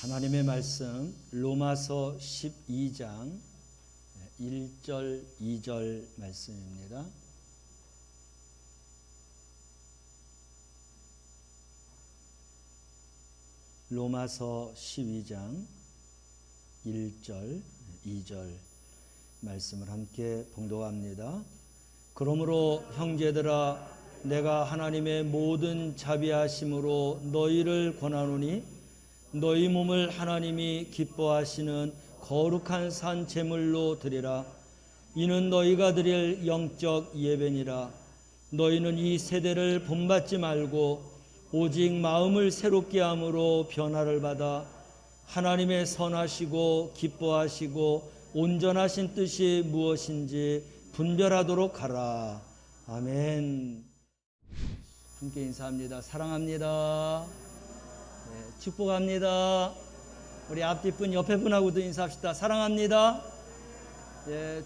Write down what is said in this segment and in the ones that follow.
하나님의 말씀 로마서 12장 1절 2절 말씀입니다. 로마서 12장 1절 2절 말씀을 함께 봉독합니다. 그러므로 형제들아 내가 하나님의 모든 자비하심으로 너희를 권하노니 너희 몸을 하나님이 기뻐하시는 거룩한 산 제물로 드리라. 이는 너희가 드릴 영적 예배니라. 너희는 이 세대를 본받지 말고 오직 마음을 새롭게 함으로 변화를 받아 하나님의 선하시고 기뻐하시고 온전하신 뜻이 무엇인지 분별하도록 하라. 아멘. 함께 인사합니다. 사랑합니다. 축복합니다. 우리 앞뒤 분 옆에 분하고도 인사합시다. 사랑합니다.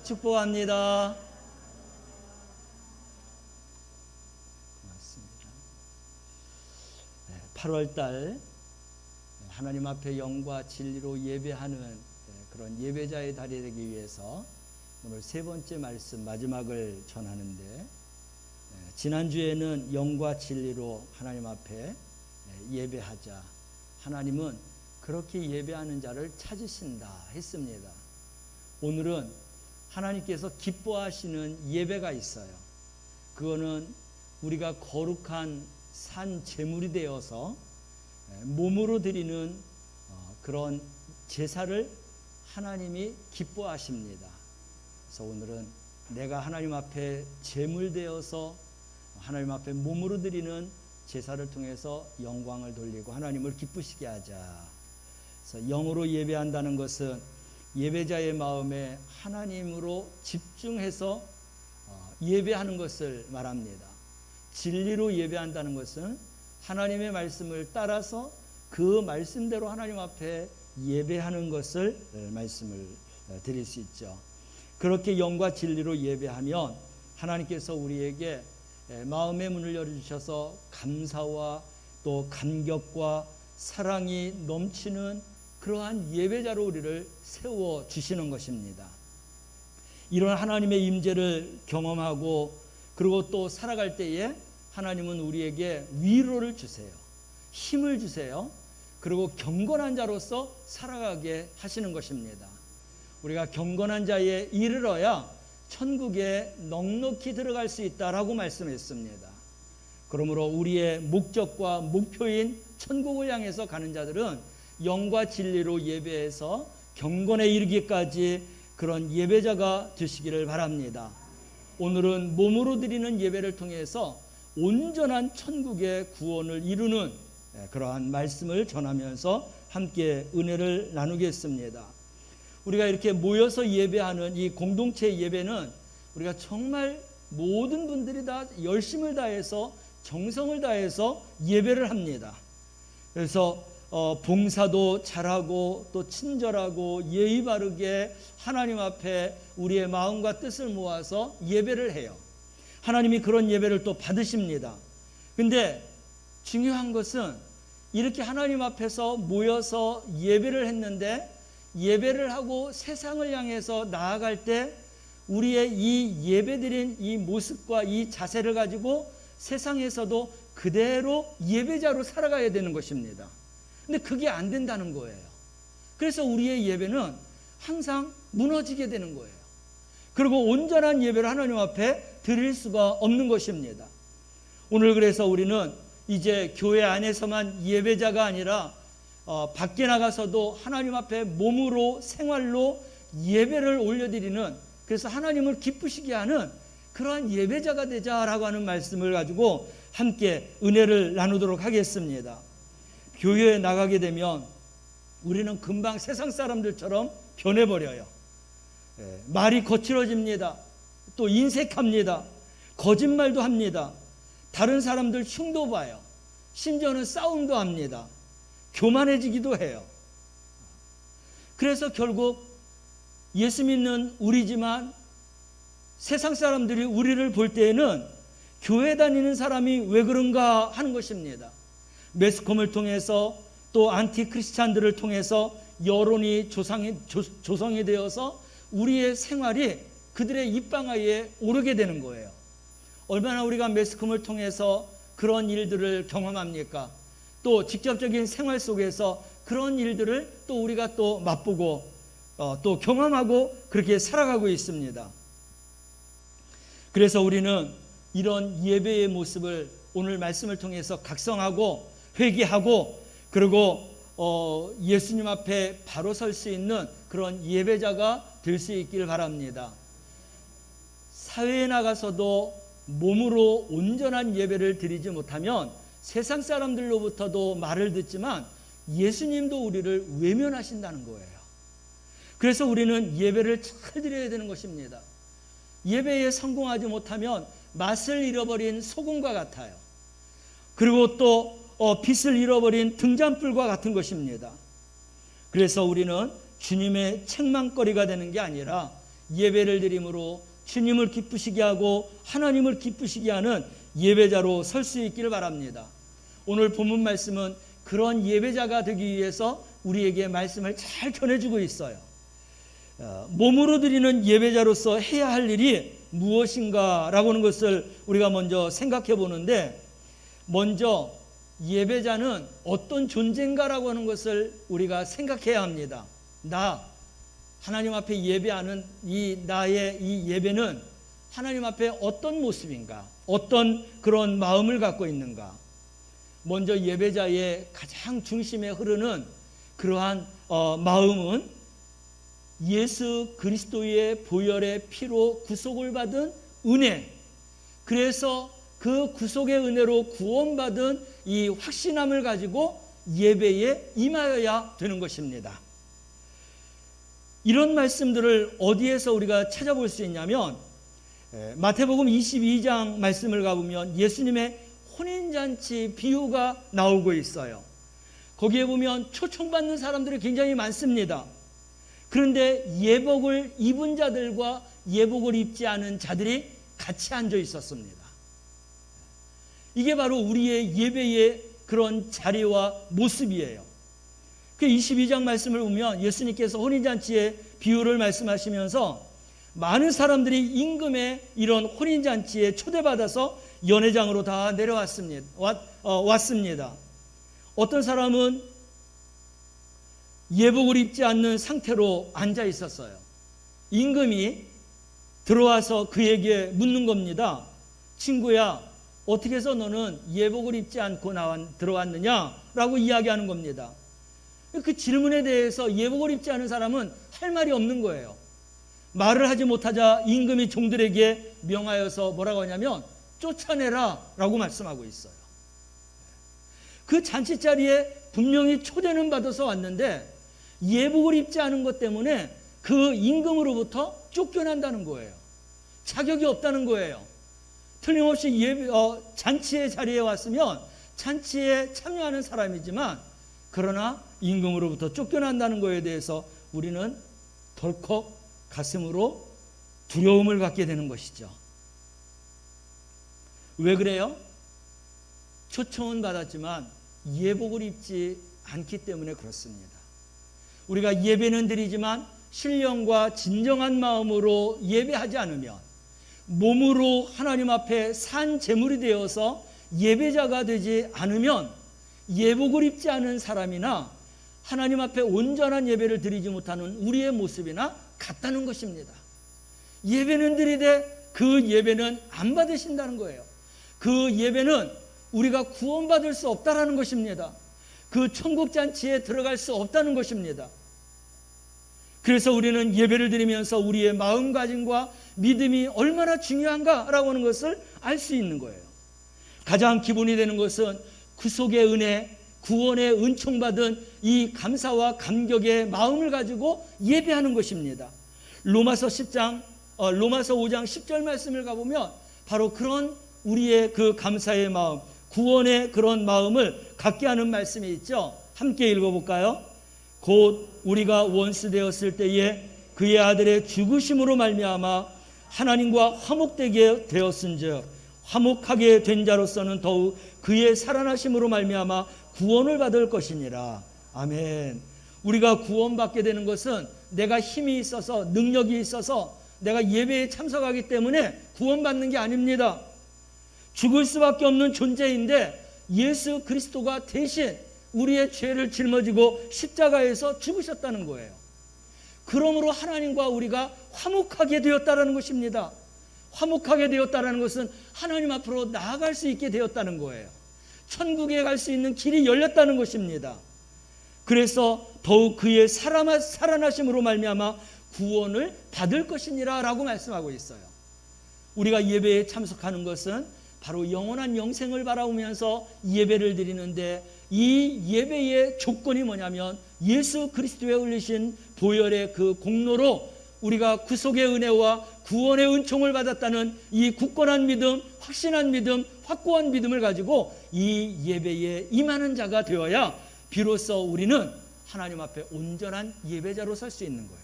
축복합니다. 고맙습니다. 8월달 하나님 앞에 영과 진리로 예배하는 그런 예배자의 달이 되기 위해서 오늘 세 번째 말씀 마지막을 전하는데, 지난주에는 영과 진리로 하나님 앞에 예배하자, 하나님은 그렇게 예배하는 자를 찾으신다 했습니다. 오늘은 하나님께서 기뻐하시는 예배가 있어요. 그거는 우리가 거룩한 산 제물이 되어서 몸으로 드리는 그런 제사를 하나님이 기뻐하십니다. 그래서 오늘은 내가 하나님 앞에 제물 되어서 하나님 앞에 몸으로 드리는 제사를 통해서 영광을 돌리고 하나님을 기쁘시게 하자. 그래서 영으로 예배한다는 것은 예배자의 마음에 하나님으로 집중해서 예배하는 것을 말합니다. 진리로 예배한다는 것은 하나님의 말씀을 따라서 그 말씀대로 하나님 앞에 예배하는 것을 말씀을 드릴 수 있죠. 그렇게 영과 진리로 예배하면 하나님께서 우리에게 마음의 문을 열어주셔서 감사와 또 감격과 사랑이 넘치는 그러한 예배자로 우리를 세워주시는 것입니다. 이런 하나님의 임재를 경험하고 그리고 또 살아갈 때에 하나님은 우리에게 위로를 주세요. 힘을 주세요. 그리고 경건한 자로서 살아가게 하시는 것입니다. 우리가 경건한 자에 이르러야 천국에 넉넉히 들어갈 수 있다라고 말씀했습니다. 그러므로 우리의 목적과 목표인 천국을 향해서 가는 자들은 영과 진리로 예배해서 경건에 이르기까지 그런 예배자가 되시기를 바랍니다. 오늘은 몸으로 드리는 예배를 통해서 온전한 천국의 구원을 이루는 그러한 말씀을 전하면서 함께 은혜를 나누겠습니다. 우리가 이렇게 모여서 예배하는 이 공동체 예배는 우리가 정말 모든 분들이 다 열심을 다해서 정성을 다해서 예배를 합니다. 그래서 봉사도 잘하고 또 친절하고 예의 바르게 하나님 앞에 우리의 마음과 뜻을 모아서 예배를 해요. 하나님이 그런 예배를 또 받으십니다. 근데 중요한 것은 이렇게 하나님 앞에서 모여서 예배를 했는데 예배를 하고 세상을 향해서 나아갈 때 우리의 이 예배드린 이 모습과 이 자세를 가지고 세상에서도 그대로 예배자로 살아가야 되는 것입니다. 근데 그게 안 된다는 거예요. 그래서 우리의 예배는 항상 무너지게 되는 거예요. 그리고 온전한 예배를 하나님 앞에 드릴 수가 없는 것입니다. 오늘 그래서 우리는 이제 교회 안에서만 예배자가 아니라 밖에 나가서도 하나님 앞에 몸으로 생활로 예배를 올려드리는, 그래서 하나님을 기쁘시게 하는 그러한 예배자가 되자라고 하는 말씀을 가지고 함께 은혜를 나누도록 하겠습니다. 교회에 나가게 되면 우리는 금방 세상 사람들처럼 변해버려요. 말이 거칠어집니다. 또 인색합니다. 거짓말도 합니다. 다른 사람들 흉도 봐요. 심지어는 싸움도 합니다. 교만해지기도 해요. 그래서 결국 예수 믿는 우리지만 세상 사람들이 우리를 볼 때에는 교회 다니는 사람이 왜 그런가 하는 것입니다. 매스컴을 통해서 또 안티크리스찬들을 통해서 여론이 조성이 되어서 우리의 생활이 그들의 입방아에 오르게 되는 거예요. 얼마나 우리가 매스컴을 통해서 그런 일들을 경험합니까? 또 직접적인 생활 속에서 그런 일들을 또 우리가 또 맛보고 또 경험하고 그렇게 살아가고 있습니다. 그래서 우리는 이런 예배의 모습을 오늘 말씀을 통해서 각성하고 회개하고 그리고 예수님 앞에 바로 설 수 있는 그런 예배자가 될 수 있기를 바랍니다. 사회에 나가서도 몸으로 온전한 예배를 드리지 못하면 세상 사람들로부터도 말을 듣지만 예수님도 우리를 외면하신다는 거예요. 그래서 우리는 예배를 잘 드려야 되는 것입니다. 예배에 성공하지 못하면 맛을 잃어버린 소금과 같아요. 그리고 또 빛을 잃어버린 등잔불과 같은 것입니다. 그래서 우리는 주님의 책망거리가 되는 게 아니라 예배를 드림으로 주님을 기쁘시게 하고 하나님을 기쁘시게 하는 예배자로 설 수 있기를 바랍니다. 오늘 본문 말씀은 그런 예배자가 되기 위해서 우리에게 말씀을 잘 전해주고 있어요. 몸으로 드리는 예배자로서 해야 할 일이 무엇인가 라고 하는 것을 우리가 먼저 생각해 보는데, 먼저 예배자는 어떤 존재인가라고 하는 것을 우리가 생각해야 합니다. 하나님 앞에 예배하는 나의 이 예배는 하나님 앞에 어떤 모습인가, 어떤 그런 마음을 갖고 있는가. 먼저 예배자의 가장 중심에 흐르는 그러한 마음은 예수 그리스도의 보혈의 피로 구속을 받은 은혜, 그래서 그 구속의 은혜로 구원받은 이 확신함을 가지고 예배에 임하여야 되는 것입니다. 이런 말씀들을 어디에서 우리가 찾아볼 수 있냐면 마태복음 22장 말씀을 가보면 예수님의 혼인잔치 비유가 나오고 있어요. 거기에 보면 초청받는 사람들이 굉장히 많습니다. 그런데 예복을 입은 자들과 예복을 입지 않은 자들이 같이 앉아 있었습니다. 이게 바로 우리의 예배의 그런 자리와 모습이에요. 그 22장 말씀을 보면 예수님께서 혼인잔치의 비유를 말씀하시면서 많은 사람들이 임금의 이런 혼인잔치에 초대받아서 연회장으로 다 내려왔습니다. 왔습니다. 어떤 사람은 예복을 입지 않는 상태로 앉아 있었어요. 임금이 들어와서 그에게 묻는 겁니다. 친구야, 어떻게 해서 너는 예복을 입지 않고 들어왔느냐라고 이야기하는 겁니다. 그 질문에 대해서 예복을 입지 않은 사람은 할 말이 없는 거예요. 말을 하지 못하자 임금이 종들에게 명하여서 뭐라고 하냐면 쫓아내라 라고 말씀하고 있어요. 그 잔치자리에 분명히 초대는 받아서 왔는데 예복을 입지 않은 것 때문에 그 임금으로부터 쫓겨난다는 거예요. 자격이 없다는 거예요. 틀림없이 잔치의 자리에 왔으면 잔치에 참여하는 사람이지만 그러나 임금으로부터 쫓겨난다는 것에 대해서 우리는 덜컥 가슴으로 두려움을 갖게 되는 것이죠. 왜 그래요? 초청은 받았지만 예복을 입지 않기 때문에 그렇습니다. 우리가 예배는 드리지만 신령과 진정한 마음으로 예배하지 않으면, 몸으로 하나님 앞에 산 제물이 되어서 예배자가 되지 않으면 예복을 입지 않은 사람이나 하나님 앞에 온전한 예배를 드리지 못하는 우리의 모습이나 같다는 것입니다. 예배는 드리되 그 예배는 안 받으신다는 거예요. 그 예배는 우리가 구원받을 수 없다라는 것입니다. 그 천국잔치에 들어갈 수 없다는 것입니다. 그래서 우리는 예배를 드리면서 우리의 마음가짐과 믿음이 얼마나 중요한가라고 하는 것을 알 수 있는 거예요. 가장 기본이 되는 것은 구속의 은혜, 구원의 은총받은 이 감사와 감격의 마음을 가지고 예배하는 것입니다. 로마서 5장 10절 말씀을 가보면 바로 그런 우리의 그 감사의 마음, 구원의 그런 마음을 갖게 하는 말씀이 있죠. 함께 읽어볼까요? 곧 우리가 원수 되었을 때에 그의 아들의 죽으심으로 말미암아 하나님과 화목되게 되었은즉 화목하게 된 자로서는 더욱 그의 살아나심으로 말미암아 구원을 받을 것이니라. 아멘. 우리가 구원받게 되는 것은 내가 힘이 있어서 능력이 있어서 내가 예배에 참석하기 때문에 구원받는 게 아닙니다. 죽을 수밖에 없는 존재인데 예수 그리스도가 대신 우리의 죄를 짊어지고 십자가에서 죽으셨다는 거예요. 그러므로 하나님과 우리가 화목하게 되었다는 것입니다. 화목하게 되었다는 것은 하나님 앞으로 나아갈 수 있게 되었다는 거예요. 천국에 갈 수 있는 길이 열렸다는 것입니다. 그래서 더욱 그의 살아나심으로 말미암아 구원을 받을 것이니라 라고 말씀하고 있어요. 우리가 예배에 참석하는 것은 바로 영원한 영생을 바라보면서 예배를 드리는데, 이 예배의 조건이 뭐냐면 예수 그리스도의 흘리신 보혈의 그 공로로 우리가 구속의 은혜와 구원의 은총을 받았다는 이 굳건한 믿음, 확신한 믿음, 확고한 믿음을 가지고 이 예배에 임하는 자가 되어야 비로소 우리는 하나님 앞에 온전한 예배자로 설 수 있는 거예요.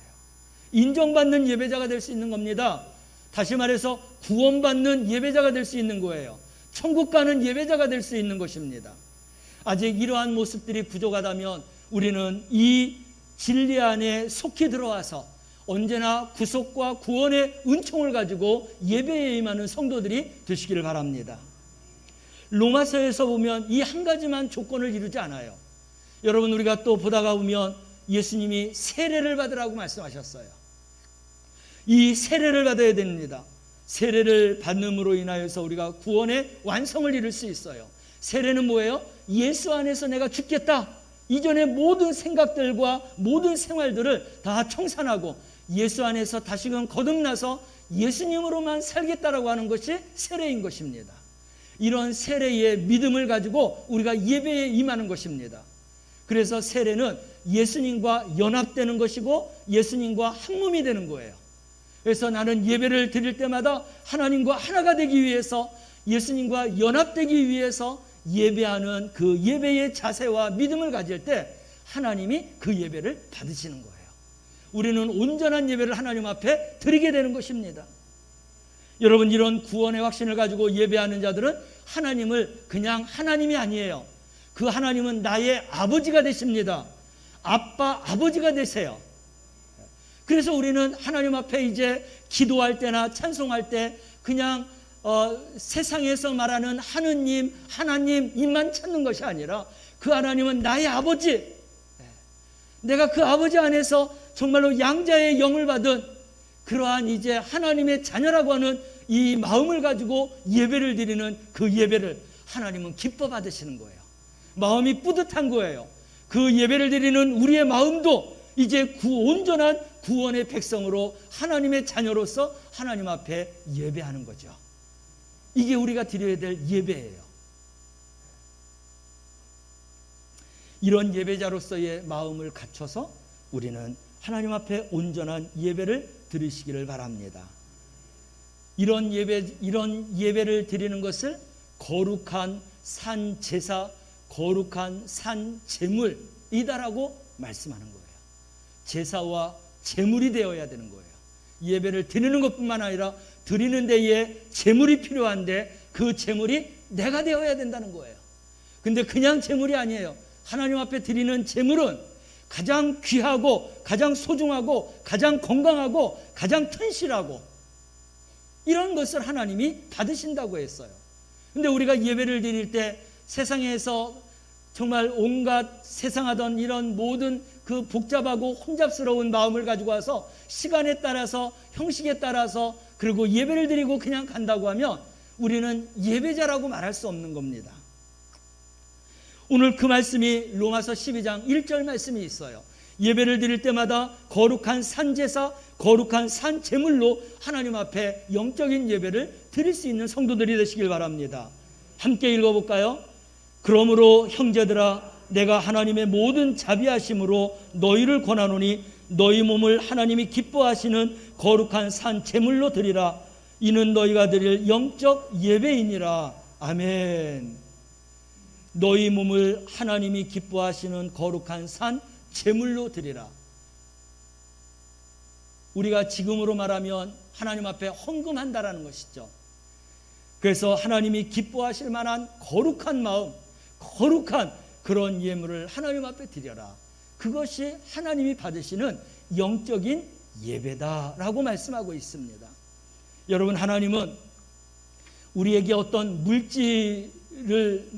인정받는 예배자가 될 수 있는 겁니다. 다시 말해서 구원받는 예배자가 될 수 있는 거예요. 천국 가는 예배자가 될 수 있는 것입니다. 아직 이러한 모습들이 부족하다면 우리는 이 진리 안에 속히 들어와서 언제나 구속과 구원의 은총을 가지고 예배에 임하는 성도들이 되시기를 바랍니다. 로마서에서 보면 이 한 가지만 조건을 이루지 않아요. 여러분, 우리가 또 보다가 보면 예수님이 세례를 받으라고 말씀하셨어요. 이 세례를 받아야 됩니다. 세례를 받음으로 인하여서 우리가 구원의 완성을 이룰 수 있어요. 세례는 뭐예요? 예수 안에서 내가 죽겠다, 이전의 모든 생각들과 모든 생활들을 다 청산하고 예수 안에서 다시금 거듭나서 예수님으로만 살겠다라고 하는 것이 세례인 것입니다. 이런 세례의 믿음을 가지고 우리가 예배에 임하는 것입니다. 그래서 세례는 예수님과 연합되는 것이고 예수님과 한 몸이 되는 거예요. 그래서 나는 예배를 드릴 때마다 하나님과 하나가 되기 위해서, 예수님과 연합되기 위해서 예배하는 그 예배의 자세와 믿음을 가질 때 하나님이 그 예배를 받으시는 거예요. 우리는 온전한 예배를 하나님 앞에 드리게 되는 것입니다. 여러분, 이런 구원의 확신을 가지고 예배하는 자들은 하나님을 그냥 하나님이 아니에요. 그 하나님은 나의 아버지가 되십니다. 아빠, 아버지가 되세요. 그래서 우리는 하나님 앞에 이제 기도할 때나 찬송할 때 그냥 세상에서 말하는 하느님, 하나님 입만 찾는 것이 아니라 그 하나님은 나의 아버지, 내가 그 아버지 안에서 정말로 양자의 영을 받은 그러한 이제 하나님의 자녀라고 하는 이 마음을 가지고 예배를 드리는 그 예배를 하나님은 기뻐 받으시는 거예요. 마음이 뿌듯한 거예요. 그 예배를 드리는 우리의 마음도 이제 온전한 구원의 백성으로 하나님의 자녀로서 하나님 앞에 예배하는 거죠. 이게 우리가 드려야 될 예배예요. 이런 예배자로서의 마음을 갖춰서 우리는 하나님 앞에 온전한 예배를 드리시기를 바랍니다. 이런 예배를 드리는 것을 거룩한 산 제사, 거룩한 산 제물이다라고 말씀하는 거예요. 제사와 제물이 되어야 되는 거예요. 예배를 드리는 것뿐만 아니라 드리는 데에 제물이 필요한데 그 제물이 내가 되어야 된다는 거예요. 근데 그냥 제물이 아니에요. 하나님 앞에 드리는 제물은 가장 귀하고 가장 소중하고 가장 건강하고 가장 튼실하고 이런 것을 하나님이 받으신다고 했어요. 근데 우리가 예배를 드릴 때 세상에서 정말 온갖 세상하던 이런 모든 그 복잡하고 혼잡스러운 마음을 가지고 와서 시간에 따라서 형식에 따라서 그리고 예배를 드리고 그냥 간다고 하면 우리는 예배자라고 말할 수 없는 겁니다. 오늘 그 말씀이 로마서 12장 1절 말씀이 있어요. 예배를 드릴 때마다 거룩한 산제사, 거룩한 산제물로 하나님 앞에 영적인 예배를 드릴 수 있는 성도들이 되시길 바랍니다. 함께 읽어볼까요? 그러므로 형제들아, 내가 하나님의 모든 자비하심으로 너희를 권하노니 너희 몸을 하나님이 기뻐하시는 거룩한 산제물로 드리라. 이는 너희가 드릴 영적 예배이니라. 아멘. 너희 몸을 하나님이 기뻐하시는 거룩한 산 제물로 드리라. 우리가 지금으로 말하면 하나님 앞에 헌금한다라는 것이죠. 그래서 하나님이 기뻐하실 만한 거룩한 마음, 거룩한 그런 예물을 하나님 앞에 드려라. 그것이 하나님이 받으시는 영적인 예배다라고 말씀하고 있습니다. 여러분, 하나님은 우리에게 어떤 물질을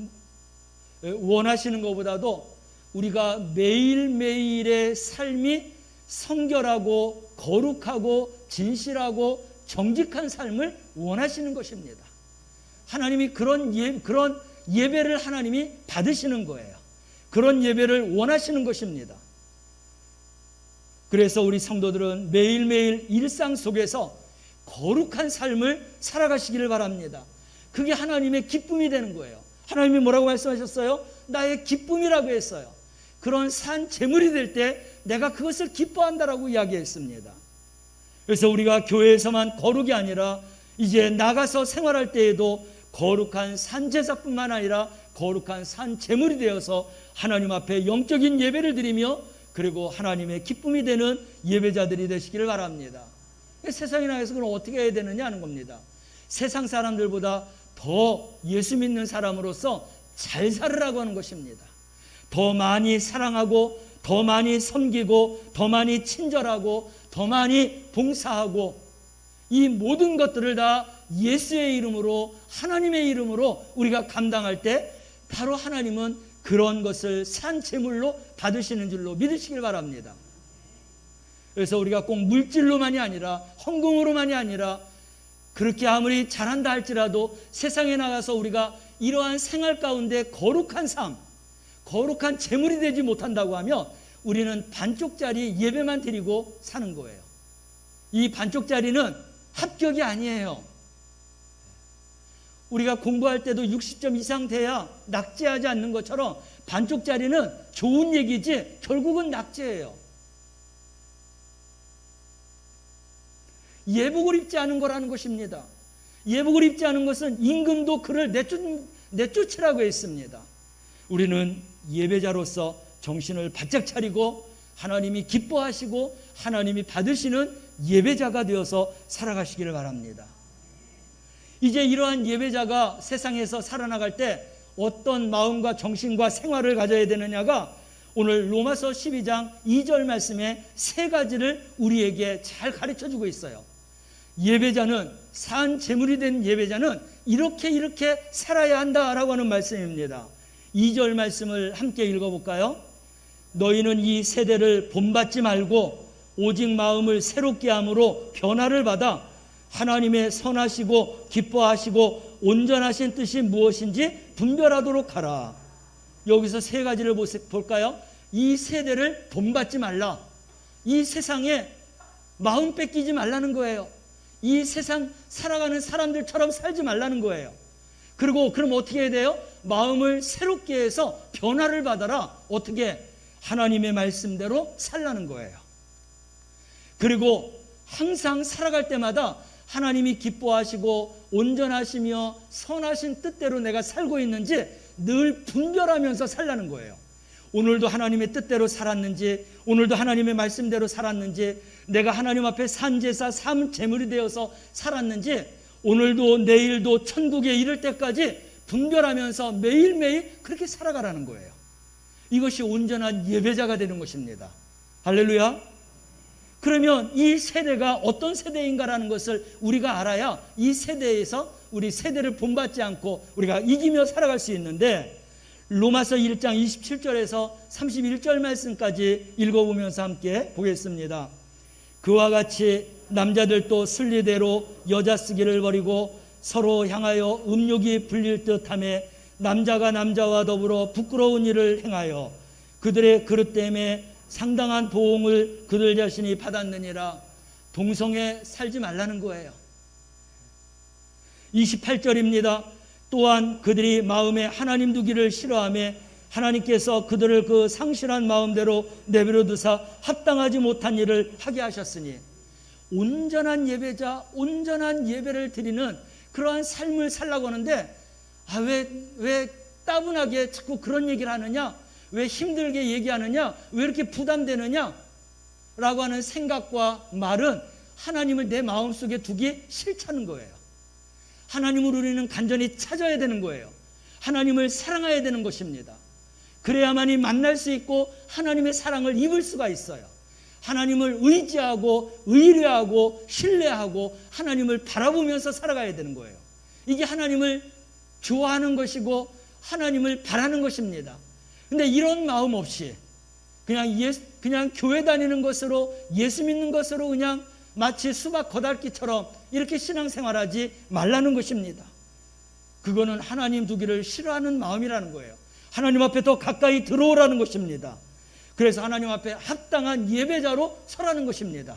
원하시는 것보다도 우리가 매일매일의 삶이 성결하고 거룩하고 진실하고 정직한 삶을 원하시는 것입니다. 하나님이 그런 예배를 하나님이 받으시는 거예요. 그런 예배를 원하시는 것입니다. 그래서 우리 성도들은 매일매일 일상 속에서 거룩한 삶을 살아가시기를 바랍니다. 그게 하나님의 기쁨이 되는 거예요. 하나님이 뭐라고 말씀하셨어요? 나의 기쁨이라고 했어요. 그런 산 제물이 될 때 내가 그것을 기뻐한다라고 이야기했습니다. 그래서 우리가 교회에서만 거룩이 아니라 이제 나가서 생활할 때에도 거룩한 산제사뿐만 아니라 거룩한 산 제물이 되어서 하나님 앞에 영적인 예배를 드리며 그리고 하나님의 기쁨이 되는 예배자들이 되시기를 바랍니다. 세상에 나가서 그럼 어떻게 해야 되느냐 하는 겁니다. 세상 사람들보다 더 예수 믿는 사람으로서 잘 살으라고 하는 것입니다. 더 많이 사랑하고 더 많이 섬기고 더 많이 친절하고 더 많이 봉사하고 이 모든 것들을 다 예수의 이름으로 하나님의 이름으로 우리가 감당할 때 바로 하나님은 그런 것을 산 제물로 받으시는 줄로 믿으시길 바랍니다. 그래서 우리가 꼭 물질로만이 아니라 헌금으로만이 아니라 그렇게 아무리 잘한다 할지라도 세상에 나가서 우리가 이러한 생활 가운데 거룩한 삶, 거룩한 제물이 되지 못한다고 하면 우리는 반쪽짜리 예배만 드리고 사는 거예요. 이 반쪽짜리는 합격이 아니에요. 우리가 공부할 때도 60점 이상 돼야 낙제하지 않는 것처럼 반쪽짜리는 좋은 얘기지 결국은 낙제예요. 예복을 입지 않은 거라는 것입니다. 예복을 입지 않은 것은 임금도 그를 내쫓으라고 했습니다. 우리는 예배자로서 정신을 바짝 차리고 하나님이 기뻐하시고 하나님이 받으시는 예배자가 되어서 살아가시기를 바랍니다. 이제 이러한 예배자가 세상에서 살아나갈 때 어떤 마음과 정신과 생활을 가져야 되느냐가 오늘 로마서 12장 2절 말씀에 세 가지를 우리에게 잘 가르쳐주고 있어요. 예배자는 산 제물이 된 예배자는 이렇게 살아야 한다라고 하는 말씀입니다. 2절 말씀을 함께 읽어볼까요? 너희는 이 세대를 본받지 말고 오직 마음을 새롭게 함으로 변화를 받아 하나님의 선하시고 기뻐하시고 온전하신 뜻이 무엇인지 분별하도록 하라. 여기서 세 가지를 볼까요? 이 세대를 본받지 말라. 이 세상에 마음 뺏기지 말라는 거예요. 이 세상 살아가는 사람들처럼 살지 말라는 거예요. 그리고 그럼 어떻게 해야 돼요? 마음을 새롭게 해서 변화를 받아라. 어떻게? 하나님의 말씀대로 살라는 거예요. 그리고 항상 살아갈 때마다 하나님이 기뻐하시고 온전하시며 선하신 뜻대로 내가 살고 있는지 늘 분별하면서 살라는 거예요. 오늘도 하나님의 뜻대로 살았는지, 오늘도 하나님의 말씀대로 살았는지, 내가 하나님 앞에 산제사 삼제물이 되어서 살았는지, 오늘도 내일도 천국에 이를 때까지 분별하면서 매일매일 그렇게 살아가라는 거예요. 이것이 온전한 예배자가 되는 것입니다. 할렐루야. 그러면 이 세대가 어떤 세대인가라는 것을 우리가 알아야 이 세대에서 우리 세대를 본받지 않고 우리가 이기며 살아갈 수 있는데, 로마서 1장 27절에서 31절 말씀까지 읽어보면서 함께 보겠습니다. 그와 같이 남자들도 순리대로 여자 쓰기를 버리고 서로 향하여 음욕이 불릴 듯하며 남자가 남자와 더불어 부끄러운 일을 행하여 그들의 그릇 때문에 상당한 보응을 그들 자신이 받았느니라. 동성애 살지 말라는 거예요. 28절입니다. 또한 그들이 마음에 하나님 두기를 싫어하며 하나님께서 그들을 그 상실한 마음대로 내버려 두사 합당하지 못한 일을 하게 하셨으니, 온전한 예배자, 온전한 예배를 드리는 그러한 삶을 살라고 하는데, 왜 따분하게 자꾸 그런 얘기를 하느냐, 왜 힘들게 얘기하느냐, 왜 이렇게 부담되느냐 라고 하는 생각과 말은 하나님을 내 마음속에 두기 싫다는 거예요. 하나님을 우리는 간절히 찾아야 되는 거예요. 하나님을 사랑해야 되는 것입니다. 그래야만이 만날 수 있고 하나님의 사랑을 입을 수가 있어요. 하나님을 의지하고 의뢰하고 신뢰하고 하나님을 바라보면서 살아가야 되는 거예요. 이게 하나님을 좋아하는 것이고 하나님을 바라는 것입니다. 근데 이런 마음 없이 그냥 교회 다니는 것으로, 예수 믿는 것으로 그냥 마치 수박 겉핥기처럼 이렇게 신앙생활하지 말라는 것입니다. 그거는 하나님 두기를 싫어하는 마음이라는 거예요. 하나님 앞에 더 가까이 들어오라는 것입니다. 그래서 하나님 앞에 합당한 예배자로 서라는 것입니다.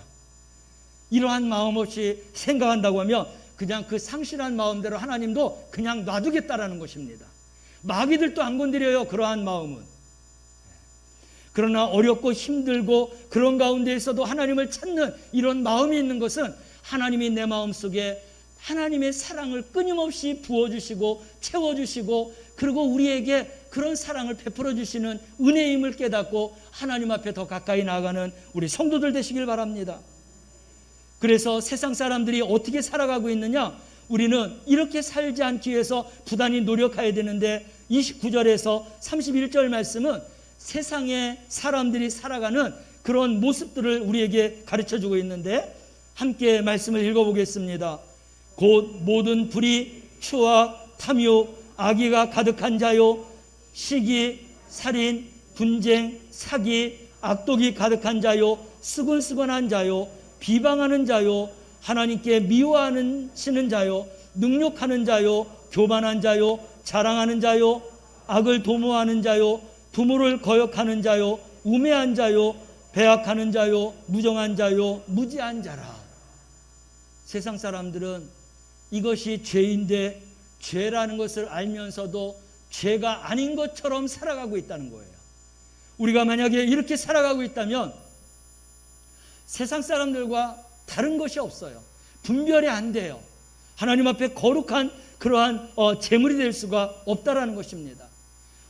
이러한 마음 없이 생각한다고 하면 그냥 그 상실한 마음대로 하나님도 그냥 놔두겠다라는 것입니다. 마귀들도 안 건드려요, 그러한 마음은. 그러나 어렵고 힘들고 그런 가운데에서도 하나님을 찾는 이런 마음이 있는 것은 하나님이 내 마음속에 하나님의 사랑을 끊임없이 부어주시고 채워주시고 그리고 우리에게 그런 사랑을 베풀어 주시는 은혜임을 깨닫고 하나님 앞에 더 가까이 나아가는 우리 성도들 되시길 바랍니다. 그래서 세상 사람들이 어떻게 살아가고 있느냐, 우리는 이렇게 살지 않기 위해서 부단히 노력해야 되는데 29절에서 31절 말씀은 세상의 사람들이 살아가는 그런 모습들을 우리에게 가르쳐주고 있는데 함께 말씀을 읽어보겠습니다. 곧 모든 불의, 추악, 탐욕, 악의가 가득한 자요, 시기, 살인, 분쟁, 사기, 악독이 가득한 자요, 쓰근쓰근한 자요, 비방하는 자요, 하나님께 미워하시는 자요, 능욕하는 자요, 교만한 자요, 자랑하는 자요, 악을 도모하는 자요, 부모를 거역하는 자요, 우매한 자요, 배악하는 자요, 무정한 자요, 무지한 자라. 세상 사람들은 이것이 죄인데 죄라는 것을 알면서도 죄가 아닌 것처럼 살아가고 있다는 거예요. 우리가 만약에 이렇게 살아가고 있다면 세상 사람들과 다른 것이 없어요. 분별이 안 돼요. 하나님 앞에 거룩한 그러한 제물이 될 수가 없다라는 것입니다.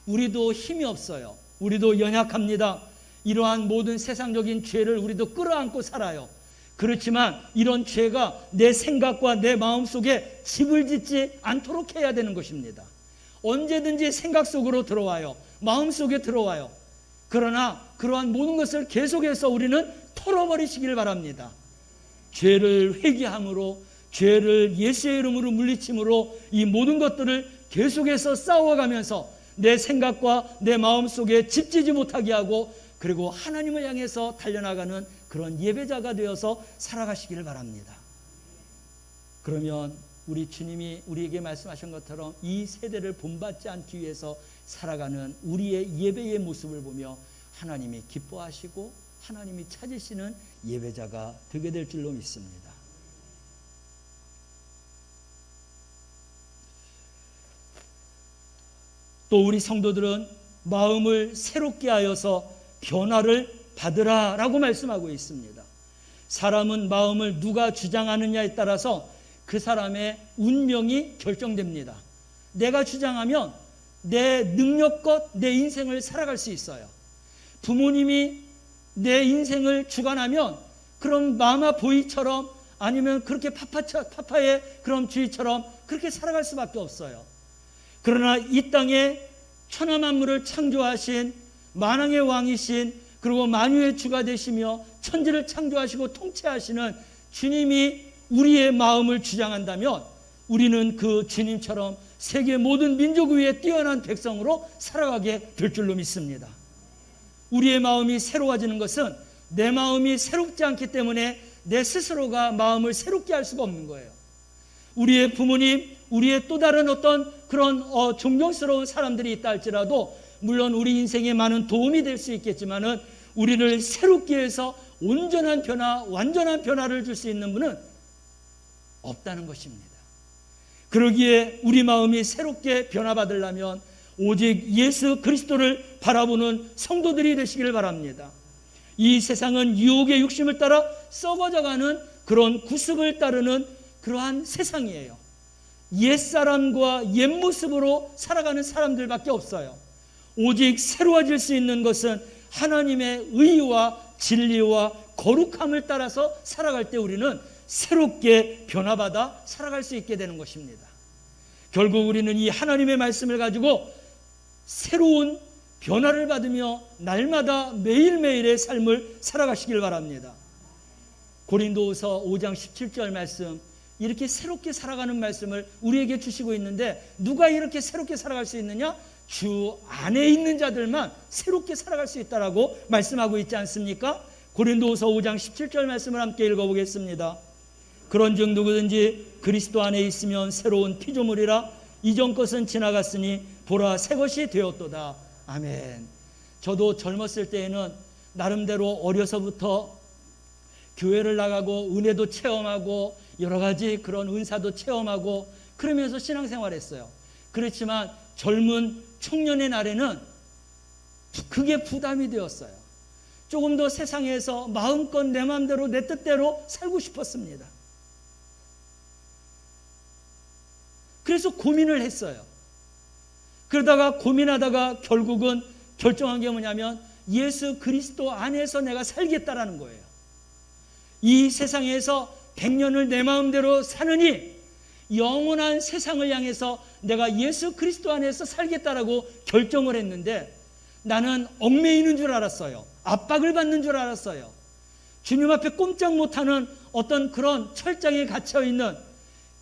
우리도 힘이 없어요. 우리도 연약합니다. 이러한 모든 세상적인 죄를 우리도 끌어안고 살아요. 그렇지만 이런 죄가 내 생각과 내 마음속에 집을 짓지 않도록 해야 되는 것입니다. 언제든지 생각 속으로 들어와요. 마음속에 들어와요. 그러나 그러한 모든 것을 계속해서 우리는 털어버리시길 바랍니다. 죄를 회개함으로, 죄를 예수의 이름으로 물리침으로 이 모든 것들을 계속해서 싸워가면서 내 생각과 내 마음속에 집지지 못하게 하고 그리고 하나님을 향해서 달려나가는 그런 예배자가 되어서 살아가시기를 바랍니다. 그러면 우리 주님이 우리에게 말씀하신 것처럼 이 세대를 본받지 않기 위해서 살아가는 우리의 예배의 모습을 보며 하나님이 기뻐하시고 하나님이 찾으시는 예배자가 되게 될 줄로 믿습니다. 또 우리 성도들은 마음을 새롭게 하여서 변화를 받으라라고 말씀하고 있습니다. 사람은 마음을 누가 주장하느냐에 따라서 그 사람의 운명이 결정됩니다. 내가 주장하면 내 능력껏 내 인생을 살아갈 수 있어요. 부모님이 내 인생을 주관하면 그런 마마 보이처럼 아니면 그렇게 파파의 그런 주의처럼 그렇게 살아갈 수밖에 없어요. 그러나 이 땅에 천하 만물을 창조하신 만왕의 왕이신 그리고 만유의 주가 되시며 천지를 창조하시고 통치하시는 주님이 우리의 마음을 주장한다면 우리는 그 주님처럼 세계 모든 민족 위에 뛰어난 백성으로 살아가게 될 줄로 믿습니다. 우리의 마음이 새로워지는 것은 내 마음이 새롭지 않기 때문에 내 스스로가 마음을 새롭게 할 수가 없는 거예요. 우리의 부모님, 우리의 또 다른 어떤 그런 존경스러운 사람들이 있다 할지라도 물론 우리 인생에 많은 도움이 될 수 있겠지만은 우리를 새롭게 해서 온전한 변화, 완전한 변화를 줄 수 있는 분은 없다는 것입니다. 그러기에 우리 마음이 새롭게 변화받으려면 오직 예수 그리스도를 바라보는 성도들이 되시길 바랍니다. 이 세상은 유혹의 욕심을 따라 썩어져가는 그런 구습을 따르는 그러한 세상이에요. 옛사람과 옛모습으로 살아가는 사람들밖에 없어요. 오직 새로워질 수 있는 것은 하나님의 의와 진리와 거룩함을 따라서 살아갈 때 우리는 새롭게 변화받아 살아갈 수 있게 되는 것입니다. 결국 우리는 이 하나님의 말씀을 가지고 새로운 변화를 받으며 날마다 매일매일의 삶을 살아가시길 바랍니다. 고린도후서 5장 17절 말씀, 이렇게 새롭게 살아가는 말씀을 우리에게 주시고 있는데, 누가 이렇게 새롭게 살아갈 수 있느냐? 주 안에 있는 자들만 새롭게 살아갈 수 있다라고 말씀하고 있지 않습니까? 고린도후서 5장 17절 말씀을 함께 읽어보겠습니다. 그런즉 누구든지 그리스도 안에 있으면 새로운 피조물이라, 이전 것은 지나갔으니 보라 새 것이 되었도다. 아멘. 저도 젊었을 때에는 나름대로 어려서부터 교회를 나가고 은혜도 체험하고 여러 가지 그런 은사도 체험하고 그러면서 신앙생활했어요. 그렇지만 젊은 청년의 날에는 그게 부담이 되었어요. 조금 더 세상에서 마음껏 내 마음대로 내 뜻대로 살고 싶었습니다. 그래서 고민을 했어요. 그러다가 고민하다가 결국은 결정한 게 뭐냐면 예수 그리스도 안에서 내가 살겠다라는 거예요. 이 세상에서 100년을 내 마음대로 사느니 영원한 세상을 향해서 내가 예수 그리스도 안에서 살겠다라고 결정을 했는데, 나는 얽매이는 줄 알았어요. 압박을 받는 줄 알았어요. 주님 앞에 꼼짝 못하는 어떤 그런 철장에 갇혀있는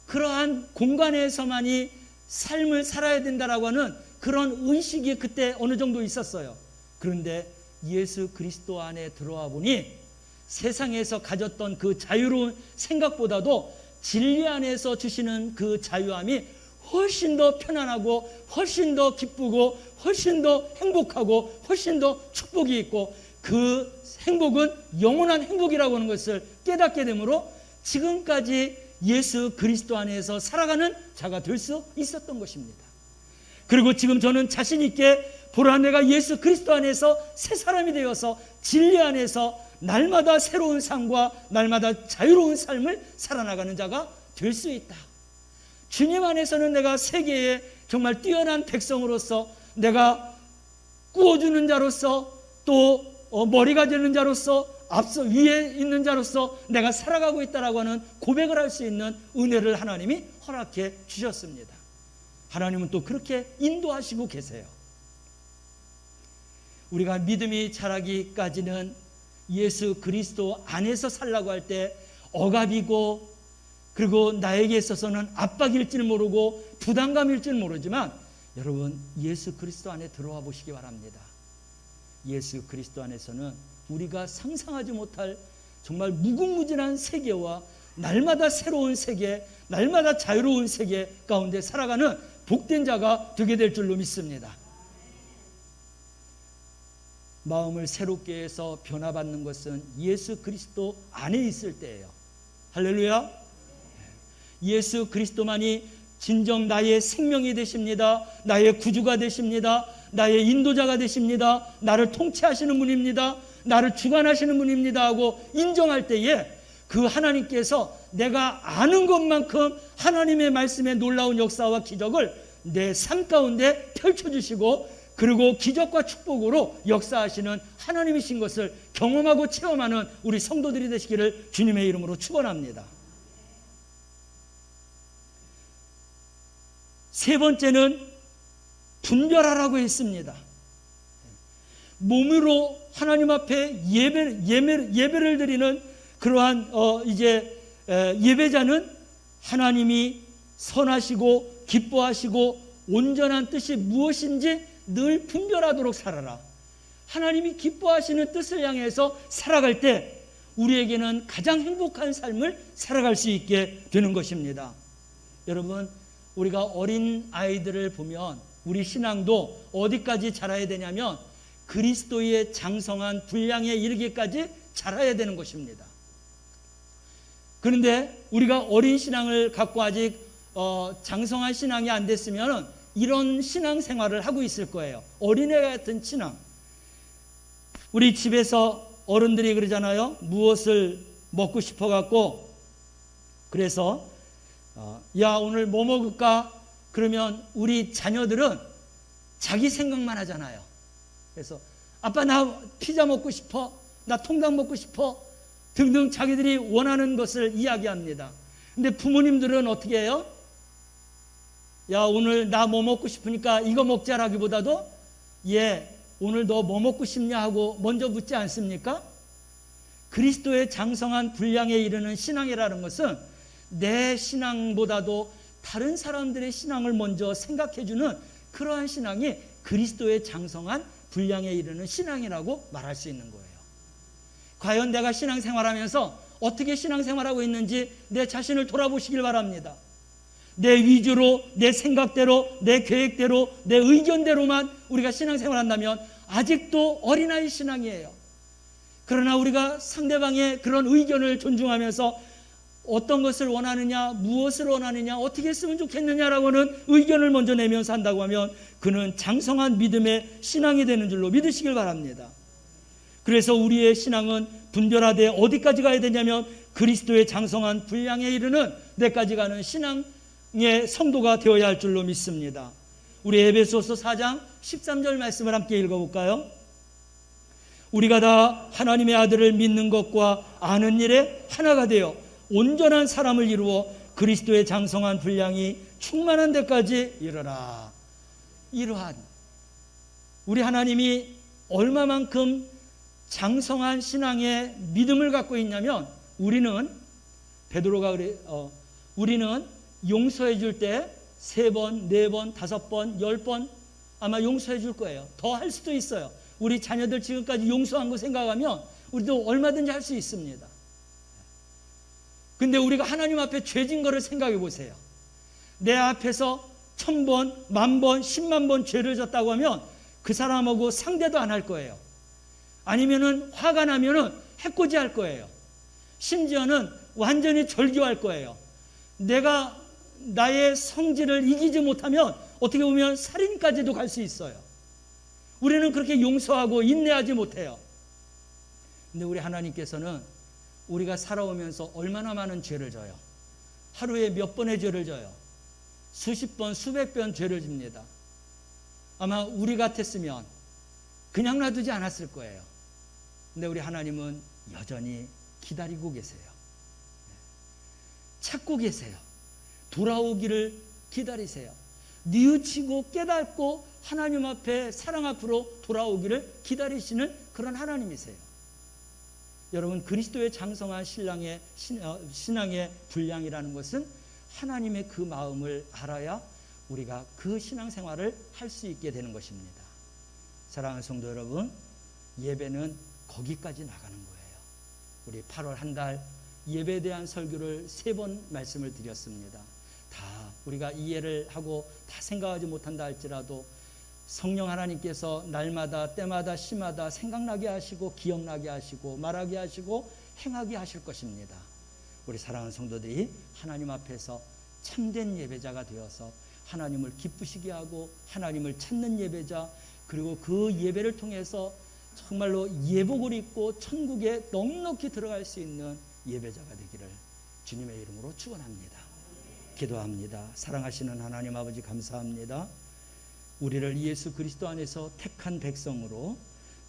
그러한 공간에서만이 삶을 살아야 된다라고 하는 그런 의식이 그때 어느 정도 있었어요. 그런데 예수 그리스도 안에 들어와 보니 세상에서 가졌던 그 자유로운 생각보다도 진리 안에서 주시는 그 자유함이 훨씬 더 편안하고 훨씬 더 기쁘고 훨씬 더 행복하고 훨씬 더 축복이 있고, 그 행복은 영원한 행복이라고 하는 것을 깨닫게 되므로 지금까지 예수 그리스도 안에서 살아가는 자가 될 수 있었던 것입니다. 그리고 지금 저는 자신 있게 보라, 내가 예수 그리스도 안에서 새 사람이 되어서 진리 안에서 날마다 새로운 삶과 날마다 자유로운 삶을 살아나가는 자가 될 수 있다. 주님 안에서는 내가 세계에 정말 뛰어난 백성으로서, 내가 꾸어주는 자로서, 또 머리가 되는 자로서, 앞서 위에 있는 자로서 내가 살아가고 있다라고 하는 고백을 할 수 있는 은혜를 하나님이 허락해 주셨습니다. 하나님은 또 그렇게 인도하시고 계세요. 우리가 믿음이 자라기까지는 예수 그리스도 안에서 살라고 할 때 억압이고, 그리고 나에게 있어서는 압박일지는 모르고 부담감일지는 모르지만, 여러분 예수 그리스도 안에 들어와 보시기 바랍니다. 예수 그리스도 안에서는 우리가 상상하지 못할 정말 무궁무진한 세계와 날마다 새로운 세계, 날마다 자유로운 세계 가운데 살아가는 복된 자가 되게 될 줄로 믿습니다. 마음을 새롭게 해서 변화받는 것은 예수 그리스도 안에 있을 때예요. 할렐루야. 예수 그리스도만이 진정 나의 생명이 되십니다. 나의 구주가 되십니다. 나의 인도자가 되십니다. 나를 통치하시는 분입니다. 나를 주관하시는 분입니다 하고 인정할 때에 그 하나님께서 내가 아는 것만큼 하나님의 말씀의 놀라운 역사와 기적을 내 삶 가운데 펼쳐주시고, 그리고 기적과 축복으로 역사하시는 하나님이신 것을 경험하고 체험하는 우리 성도들이 되시기를 주님의 이름으로 축원합니다. 세 번째는 분별하라고 했습니다. 몸으로 하나님 앞에 예배를 드리는 그러한 예배자는 하나님이 선하시고 기뻐하시고 온전한 뜻이 무엇인지 늘 분별하도록 살아라. 하나님이 기뻐하시는 뜻을 향해서 살아갈 때 우리에게는 가장 행복한 삶을 살아갈 수 있게 되는 것입니다. 여러분, 우리가 어린 아이들을 보면 우리 신앙도 어디까지 자라야 되냐면 그리스도의 장성한 분량에 이르기까지 자라야 되는 것입니다. 그런데 우리가 어린 신앙을 갖고 아직 장성한 신앙이 안 됐으면 이런 신앙생활을 하고 있을 거예요. 어린애 같은 신앙. 우리 집에서 어른들이 그러잖아요. 무엇을 먹고 싶어 갖고, 그래서 야 오늘 뭐 먹을까? 그러면 우리 자녀들은 자기 생각만 하잖아요. 그래서 아빠 나 피자 먹고 싶어, 나 통닭 먹고 싶어 등등 자기들이 원하는 것을 이야기합니다. 근데 부모님들은 어떻게 해요? 야, 오늘 나 뭐 먹고 싶으니까 이거 먹자라기보다도 오늘 너 뭐 먹고 싶냐 하고 먼저 묻지 않습니까? 그리스도의 장성한 분량에 이르는 신앙이라는 것은 내 신앙보다도 다른 사람들의 신앙을 먼저 생각해주는 그러한 신앙이 그리스도의 장성한 분량에 이르는 신앙이라고 말할 수 있는 거예요. 과연 내가 신앙생활하면서 어떻게 신앙생활하고 있는지 내 자신을 돌아보시길 바랍니다. 내 위주로, 내 생각대로, 내 계획대로, 내 의견대로만 우리가 신앙생활한다면 아직도 어린아이 신앙이에요. 그러나 우리가 상대방의 그런 의견을 존중하면서 어떤 것을 원하느냐, 무엇을 원하느냐, 어떻게 했으면 좋겠느냐라고는 의견을 먼저 내면서 한다고 하면 그는 장성한 믿음의 신앙이 되는 줄로 믿으시길 바랍니다. 그래서 우리의 신앙은 분별하되 어디까지 가야 되냐면 그리스도의 장성한 분량에 이르는 데까지 가는 신앙의 성도가 되어야 할 줄로 믿습니다. 우리 에베소서 4장 13절 말씀을 함께 읽어볼까요? 우리가 다 하나님의 아들을 믿는 것과 아는 일에 하나가 되어 온전한 사람을 이루어 그리스도의 장성한 분량이 충만한 데까지 이르라. 이러한 우리 하나님이 얼마만큼 장성한 신앙의 믿음을 갖고 있냐면 우리는 베드로가 그래 우리는 용서해 줄 때 3번, 4번, 5번, 10번 아마 용서해 줄 거예요. 더 할 수도 있어요. 우리 자녀들 지금까지 용서한 거 생각하면 우리도 얼마든지 할 수 있습니다. 근데 우리가 하나님 앞에 죄진 거를 생각해 보세요. 내 앞에서 1000번, 10,000번, 10만 번 죄를 졌다고 하면 그 사람하고 상대도 안 할 거예요. 아니면은 화가 나면은 해코지할 거예요. 심지어는 완전히 절교할 거예요. 내가 나의 성질을 이기지 못하면 어떻게 보면 살인까지도 갈 수 있어요. 우리는 그렇게 용서하고 인내하지 못해요. 근데 우리 하나님께서는 우리가 살아오면서 얼마나 많은 죄를 져요. 하루에 몇 번의 죄를 져요. 수십 번, 수백 번 죄를 집니다. 아마 우리 같았으면 그냥 놔두지 않았을 거예요. 근데 우리 하나님은 여전히 기다리고 계세요. 찾고 계세요. 돌아오기를 기다리세요. 뉘우치고 깨닫고 하나님 앞에 사랑 앞으로 돌아오기를 기다리시는 그런 하나님이세요. 여러분, 그리스도의 장성한 신앙의 분량이라는 것은 하나님의 그 마음을 알아야 우리가 그 신앙생활을 할 수 있게 되는 것입니다. 사랑하는 성도 여러분, 예배는 거기까지 나가는 거예요. 우리 8월 한 달 예배에 대한 설교를 3번 말씀을 드렸습니다. 다 우리가 이해를 하고 다 생각하지 못한다 할지라도 성령 하나님께서 날마다 때마다 시마다 생각나게 하시고 기억나게 하시고 말하게 하시고 행하게 하실 것입니다. 우리 사랑하는 성도들이 하나님 앞에서 참된 예배자가 되어서 하나님을 기쁘시게 하고 하나님을 찾는 예배자, 그리고 그 예배를 통해서 정말로 예복을 입고 천국에 넉넉히 들어갈 수 있는 예배자가 되기를 주님의 이름으로 축원합니다. 기도합니다. 사랑하시는 하나님 아버지, 감사합니다. 우리를 예수 그리스도 안에서 택한 백성으로,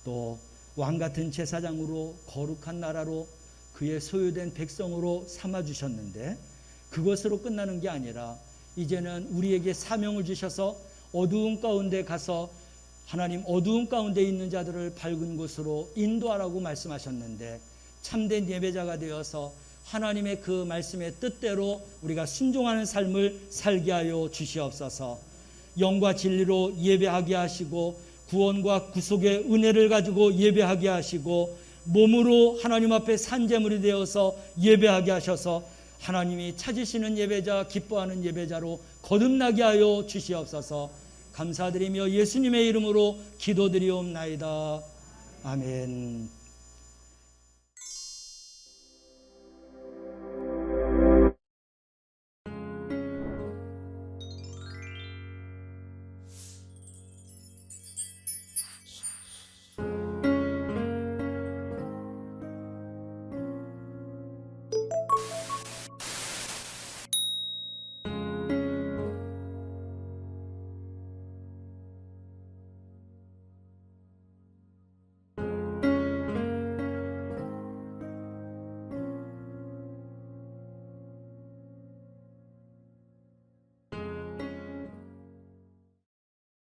또 왕같은 제사장으로, 거룩한 나라로, 그의 소유된 백성으로 삼아주셨는데 그것으로 끝나는 게 아니라 이제는 우리에게 사명을 주셔서 어두운 가운데 가서 하나님, 어두운 가운데 있는 자들을 밝은 곳으로 인도하라고 말씀하셨는데 참된 예배자가 되어서 하나님의 그 말씀의 뜻대로 우리가 순종하는 삶을 살게 하여 주시옵소서. 영과 진리로 예배하게 하시고 구원과 구속의 은혜를 가지고 예배하게 하시고 몸으로 하나님 앞에 산제물이 되어서 예배하게 하셔서 하나님이 찾으시는 예배자, 기뻐하는 예배자로 거듭나게 하여 주시옵소서. 감사드리며 예수님의 이름으로 기도드리옵나이다. 아멘.